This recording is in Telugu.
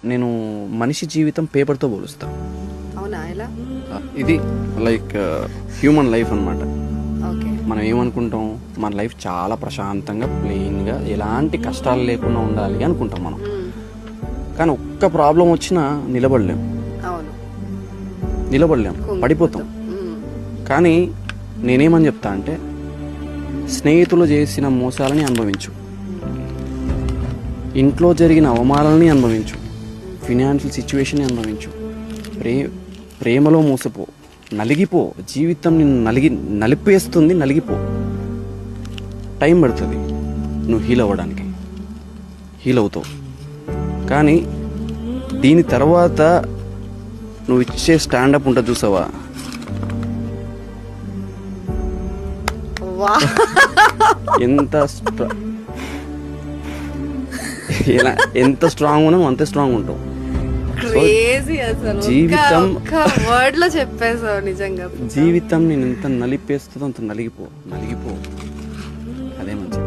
నేను మనిషి జీవితం పేపర్తో పోలుస్తా. అవునా, ఎలా? ఇది లైక్ హ్యూమన్ లైఫ్ అన్నమాట. ఓకే. మనం ఏమనుకుంటాం, మన లైఫ్ చాలా ప్రశాంతంగా ప్లెయిన్గా ఎలాంటి కష్టాలు లేకుండా ఉండాలి అనుకుంటాం మనం. కానీ ఒక్క ప్రాబ్లం వచ్చినా నిలబడలేం, పడిపోతాం. కానీ నేనేమని చెప్తా అంటే, స్నేహితులు చేసిన మోసాలని అనుభవించు, ఇంట్లో జరిగిన అవమానాలని అనుభవించు, ఫినాన్షియల్ సిచ్యువేషన్ అనుభవించు, ప్రేమలో మోసపో, నలిగిపో. జీవితం నిన్ను నలిపేస్తుంది, నలిగిపో. టైం పడుతుంది నువ్వు హీల్ అవ్వడానికి, హీల్ అవుతావు. కానీ దీని తర్వాత నువ్వు ఇచ్చే స్టాండప్ ఉంటుంది చూసావా, ఎంత స్ట్రాంగ్ ఉన్నావు అంతే స్ట్రాంగ్ ఉంటావు. జీవితం నేను ఎంత నలిపేస్తుందో అంత నలిగిపో. అదే మంచిది.